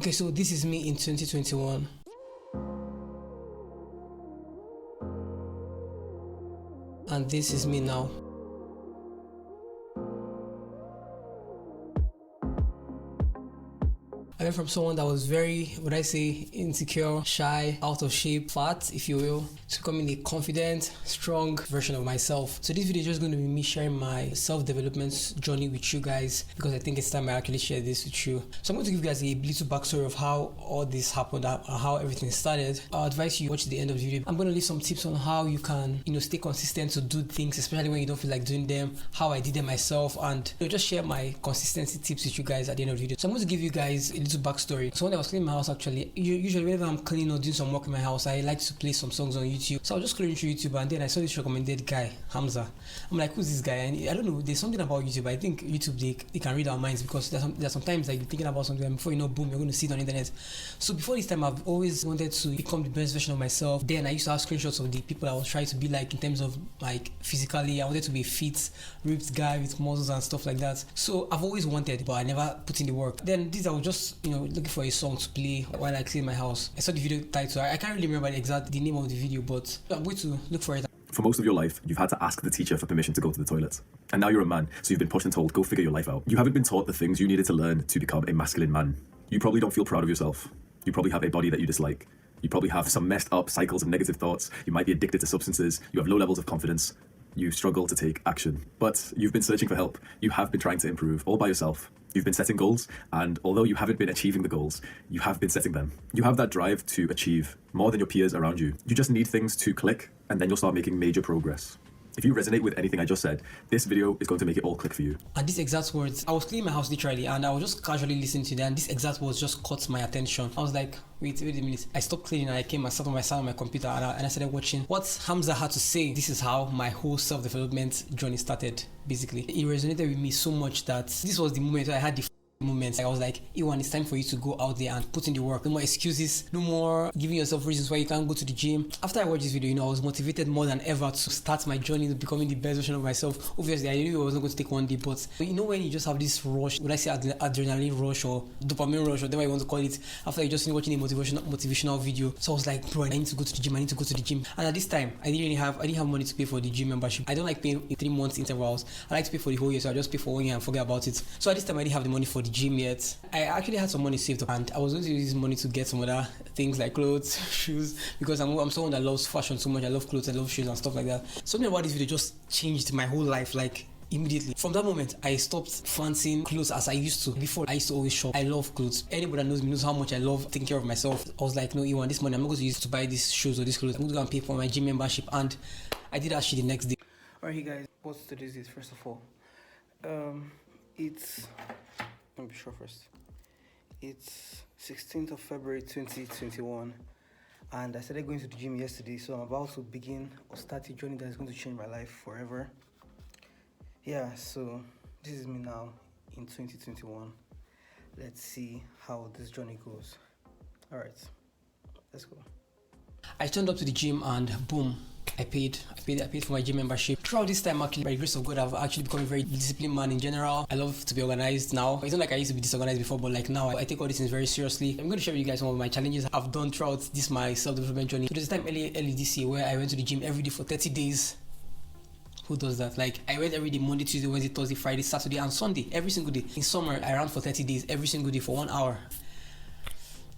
Okay, so this is me in 2021. And this is me now. I went from someone that was very, would I say, insecure, shy, out of shape, fat, if you will, to becoming a confident, strong version of myself. So this video is just going to be me sharing my self-development journey with you guys, because I think it's time I actually share this with you. So I'm going to give you guys a little backstory of how all this happened, how everything started. I'll advise you watch the end of the video. I'm going to leave some tips on how you can, stay consistent to do things, especially when you don't feel like doing them, how I did them myself, and just share my consistency tips with you guys at the end of the video. So I'm going to give you guys a little backstory. So when I was cleaning my house, actually, usually whenever I'm cleaning or doing some work in my house, I like to play some songs on YouTube. So I was just scrolling through YouTube, and then I saw this recommended guy, Hamza. I'm like, who's this guy? And I don't know, there's something about YouTube. I think YouTube, they can read our minds, because there's sometimes like you're thinking about something, and before you know, boom, you're going to see it on the internet. So before this time, I've always wanted to become the best version of myself. Then I used to have screenshots of the people I was trying to be like in terms of like physically. I wanted to be a fit, ripped guy with muscles and stuff like that. So I've always wanted, but I never put in the work. Then I was just looking for a song to play while I clean my house. I saw the video title. I can't really remember the name of the video, but I'm going to look for it. For most of your life, you've had to ask the teacher for permission to go to the toilet. And now you're a man, so you've been pushed and told, go figure your life out. You haven't been taught the things you needed to learn to become a masculine man. You probably don't feel proud of yourself. You probably have a body that you dislike. You probably have some messed up cycles of negative thoughts. You might be addicted to substances. You have low levels of confidence. You struggle to take action. But you've been searching for help. You have been trying to improve all by yourself. You've been setting goals, and although you haven't been achieving the goals, you have been setting them. You have that drive to achieve more than your peers around you. You just need things to click, and then you'll start making major progress. If you resonate with anything I just said, this video is going to make it all click for you. And these exact words, I was cleaning my house literally, and I was just casually listening to them, and these exact words just caught my attention. I was like, wait a minute. I stopped cleaning and I came and sat on my computer, and I started watching what Hamza had to say. This is how my whole self-development journey started, basically. It resonated with me so much that this was the moment I had the moments. I was like, Iwan, it's time for you to go out there and put in the work. No more excuses, no more giving yourself reasons why you can't go to the gym. After I watched this video, I was motivated more than ever to start my journey to becoming the best version of myself. Obviously, I knew it wasn't going to take one day, but when you just have this rush, would I say adrenaline rush or dopamine rush, or whatever you want to call it, after you just watching a motivational video. So I was like, bro, I need to go to the gym. And at this time, I didn't have money to pay for the gym membership. I don't like paying in 3 months intervals. I like to pay for the whole year, so I just pay for 1 year and forget about it. So at this time, I didn't have the money for the gym yet. I actually had some money saved up, and I was going to use this money to get some other things like clothes, shoes, because I'm someone that loves fashion so much. I love clothes, I love shoes and stuff like that. Something about this video just changed my whole life, like immediately. From that moment, I stopped fancying clothes as I used to. Before, I used to always shop. I love clothes. Anybody that knows me knows how much I love taking care of myself. I was like, no, Iwan, this money I'm not going to use to buy these shoes or these clothes. I'm going to go and pay for my gym membership, and I did that shit the next day. Alright, guys, what's today's date? First of all, let me be sure first. It's 16th of February 2021, and I started going to the gym yesterday, so I'm about to begin or start a journey that is going to change my life forever. Yeah, so this is me now in 2021. Let's see how this journey goes. Alright, let's go. I turned up to the gym and boom, I paid for my gym membership. Throughout this time, actually, by the grace of God, I've actually become a very disciplined man in general. I love to be organized now. It's not like I used to be disorganized before, but like now, I take all these things very seriously. I'm going to share with you guys some of my challenges I've done throughout this my self-development journey. So there's a time early this year where I went to the gym every day for 30 days. Who does that? Like, I went every day, Monday, Tuesday, Wednesday, Thursday, Friday, Saturday, and Sunday, every single day. In summer, I ran for 30 days, every single day for 1 hour.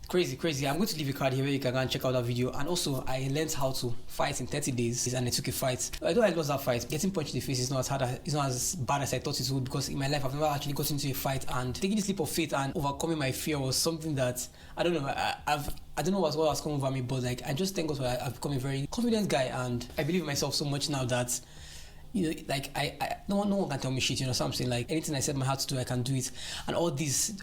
Crazy. I'm going to leave a card here where you can go and check out that video. And also, I learned how to fight in 30 days, and I took a fight. Although I lost that fight, getting punched in the face is not as bad as I thought it would, because in my life I've never actually gotten into a fight, and taking this leap of faith and overcoming my fear was something that I don't know. I don't know what was coming over me, but like, I just thank God I've become a very confident guy, and I believe in myself so much now that like no one can tell me shit, so I'm saying, like, anything I set my heart to do, I can do it. And all this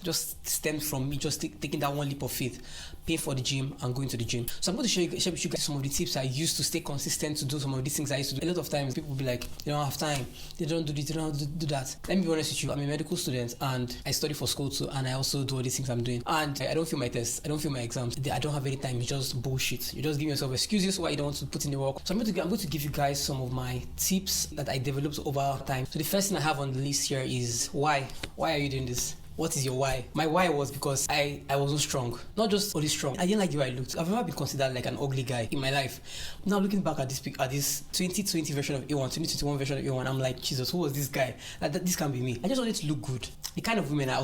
just stems from me just taking that one leap of faith, paying for the gym and going to the gym. So I'm going to share with you guys some of the tips I use to stay consistent, to do some of these things I used to do. A lot of times people will be like, they don't have time, they don't do this, they don't do that. Let me be honest with you, I'm a medical student and I study for school too, and I also do all these things I'm doing, and I don't feel my tests, I don't feel my exams, I don't have any time. It's just bullshit. You just give yourself excuses why you don't want to put in the work. So I'm going to give you guys some of my tips that I developed over time. So the first thing I have on the list here is why are you doing this? What is your why? My why was because I wasn't strong. Not just only strong. I didn't like the way I looked. I've never been considered like an ugly guy in my life. Now looking back at this 2020 version of A1, 2021 version of A1, I'm like, Jesus, who was this guy? This can't be me. I just wanted to look good. The kind of women I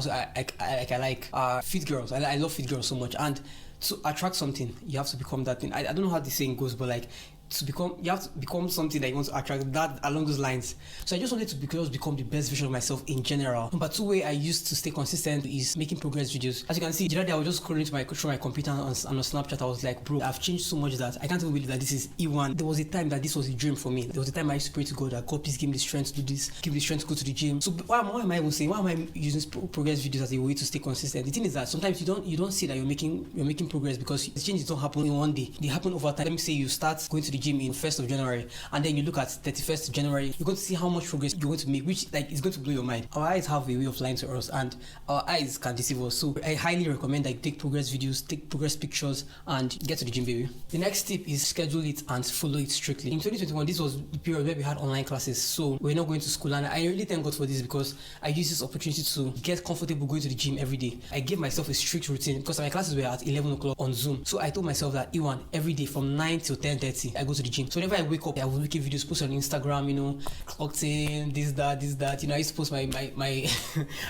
like are fit girls. I love fit girls so much. And to attract something, you have to become that thing. I don't know how the saying goes, but like, you have to become something that you want to attract, that along those lines. So I just wanted to become the best version of myself in general. Number two way I used to stay consistent is making progress videos. As you can see, the other day I was just scrolling through my computer on Snapchat. I was like, bro, I've changed so much that I can't even believe that this is E1. There was a time that this was a dream for me. There was a time I used to pray to God that God, please give me the strength to do this, give me the strength to go to the gym. So why am I even saying, why am I using progress videos as a way to stay consistent? The thing is that sometimes you don't see that you're making progress because the changes don't happen in one day. They happen over time. Let me say you start going to the gym in 1st of January and then you look at 31st of January, you're going to see how much progress you're going to make, which like is going to blow your mind. Our eyes have a way of lying to us and our eyes can deceive us. So I highly recommend that you take progress videos, take progress pictures and get to the gym, baby. The next tip is schedule it and follow it strictly. In 2021, this was the period where we had online classes, so we're not going to school, and I really thank God for this because I used this opportunity to get comfortable going to the gym every day. I gave myself a strict routine because my classes were at 11 o'clock on Zoom. So I told myself that E1 every day from 9 till 10:30 I go to the gym. So whenever I wake up, I will making videos, post on Instagram, clocked in, this, that. I used to post my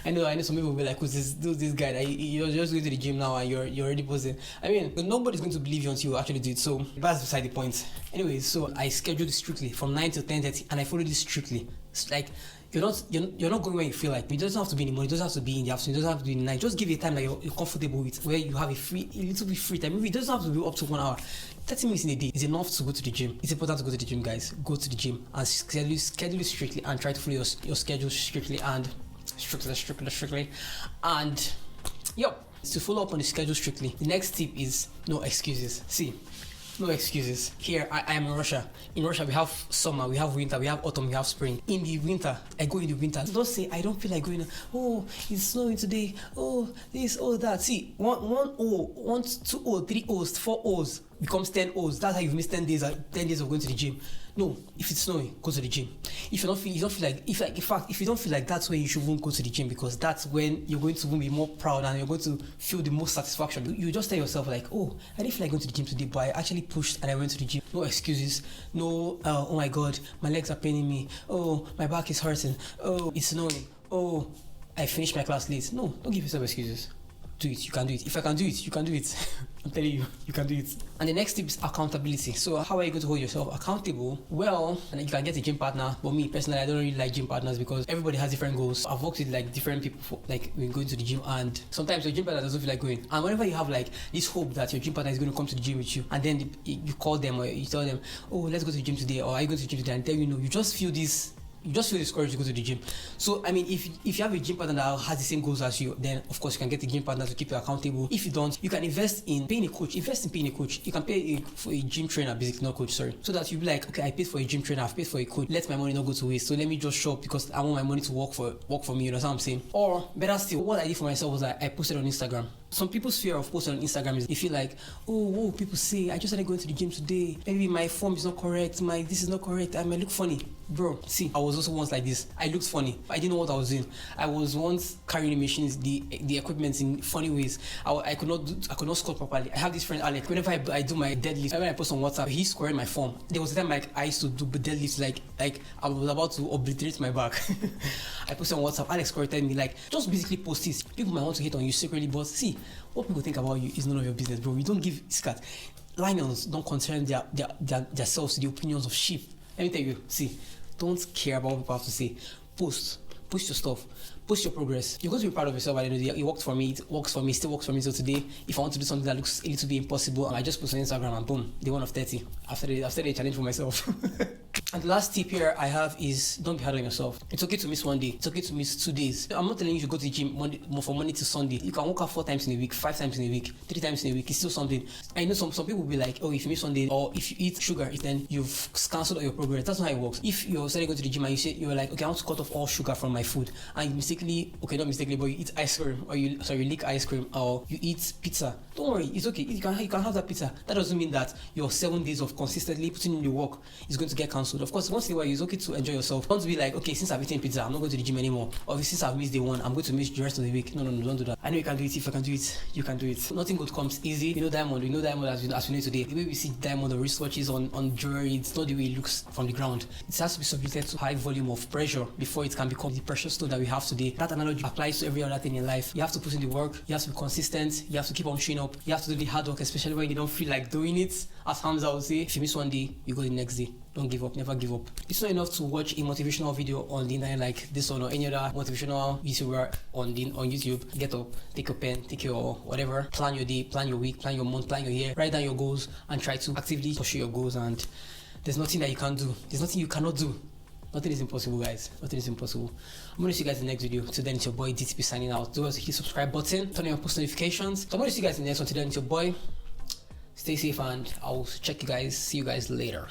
I know some people will be like, who's this guy that you're just going to the gym now and you're already posting. I mean, nobody's going to believe you until you actually do it. So that's beside the point. Anyways, so I scheduled it strictly from 9 till 10:30 and I followed it strictly. It's like you're not going where you feel like. It doesn't have to be in the morning, it doesn't have to be in the afternoon, it doesn't have to be in the night. Just give it a time that you're comfortable with, where you have a little bit free time. Maybe it doesn't have to be up to 1 hour. 30 minutes in a day is enough to go to the gym. It's important to go to the gym, guys. Go to the gym and schedule it strictly and try to follow your schedule strictly and strictly. And to follow up on the schedule strictly, the next tip is no excuses. See, no excuses. Here, I am in Russia. In Russia, we have summer, we have winter, we have autumn, we have spring. In the winter, I go in the winter. Don't say, I don't feel like going. Oh, it's snowing today. Oh, this, oh, that. See, one O, 1, 2 O, 3 O's, 4 O's becomes 10 O's. That's how you've missed 10 days of going to the gym. No, if it's snowing, go to the gym. If you don't feel like that's when you shouldn't go to the gym, because that's when you're going to be more proud and you're going to feel the most satisfaction. You just tell yourself like, oh, I didn't feel like going to the gym today, but I actually pushed and I went to the gym. No excuses. No, oh my God, my legs are paining me. Oh, my back is hurting. Oh, it's snowing. Oh, I finished my class late. No, don't give yourself excuses. Do it, you can do it. If I can do it, you can do it. I'm telling you, you can do it. And the next tip is accountability. So how are you going to hold yourself accountable? Well, you can get a gym partner. But me personally, I don't really like gym partners because everybody has different goals. I've worked with like different people when going to the gym, and sometimes your gym partner doesn't feel like going. And whenever you have like this hope that your gym partner is going to come to the gym with you, and then you call them or you tell them, oh, let's go to the gym today, or are you going to the gym today? And tell you just feel discouraged to go to the gym. So I mean, if you have a gym partner that has the same goals as you, then of course you can get a gym partner to keep you accountable. If you don't, you can invest in paying a coach. You can pay for a gym trainer, basically, not coach, sorry. So that you'll be like, okay, I paid for a gym trainer, I've paid for a coach, let my money not go to waste. So let me just show up because I want my money to work for me, you know what I'm saying? Or better still, what I did for myself was that I posted on Instagram. Some people's fear of posting on Instagram is they feel like, oh, what will people say? I just started going to the gym today. Maybe my form is not correct, this is not correct, I might look funny. Bro, see, I was also once like this. I looked funny. I didn't know what I was doing. I was once carrying the machines, the equipment in funny ways. I could not squat properly. I have this friend Alec. Whenever I do my deadlift, when I post on WhatsApp, he's squaring my form. There was a time I used to do deadlifts like I was about to obliterate my back. I posted on WhatsApp. Alex corrected me just basically post this. People might want to hate on you secretly, but see, what people think about you is none of your business, bro. You don't give scat. Lions don't concern themselves to the opinions of sheep. Let me tell you, see, don't care about what people have to say. Post your stuff, post your progress. You're going to be proud of yourself at the end of the day. It worked for me, it works for me, still works for me. So today, if I want to do something that looks a little bit impossible, I just post on Instagram and boom, day 1 of 30 after the challenge for myself. And the last tip here I have is don't be hard on yourself. It's okay to miss 1 day. It's okay to miss 2 days. I'm not telling you to go to the gym from Monday to Sunday. You can work out 4 times in a week, 5 times in a week, 3 times in a week. It's still something. I know some people will be like, oh, if you miss 1 day or if you eat sugar, then you've cancelled all your progress. That's not how it works. If you're starting to go to the gym and you say you're like, okay, I want to cut off all sugar from my food, and you not mistakenly, but you eat ice cream or you lick ice cream or you eat pizza. Don't worry, it's okay. You can have that pizza. That doesn't mean that your 7 days of consistently putting in the work is going to get cancelled. food. Of course, once in a while, it's okay to enjoy yourself. Don't be like, okay, since I've eaten pizza, I'm not going to the gym anymore. Or since I've missed day one, I'm going to miss the rest of the week. No, don't do that. I know you can do it. If I can do it, you can do it. Nothing good comes easy. You know Diamond as we know today. The way we see Diamond on wristwatches, on jewelry, it's not the way it looks from the ground. It has to be subjected to high volume of pressure before it can become the precious stone that we have today. That analogy applies to every other thing in life. You have to put in the work, you have to be consistent, you have to keep on showing up, you have to do the hard work, especially when you don't feel like doing it. As Hamza would say, if you miss one day, you go the next day. Don't give up, never give up. It's not enough to watch a motivational video on the internet like this one or any other motivational YouTuber on YouTube. Get up, take your pen, take your whatever, plan your day, plan your week, plan your month, plan your year, write down your goals and try to actively pursue your goals. And there's nothing that you can't do. There's nothing you cannot do. Nothing is impossible, guys. Nothing is impossible. I'm going to see you guys in the next video. Till then, it's your boy DTP signing out. Do also hit the subscribe button, turn on your post notifications. So I'm going to see you guys in the next one. Till then, it's your boy. Stay safe and I'll see you guys later.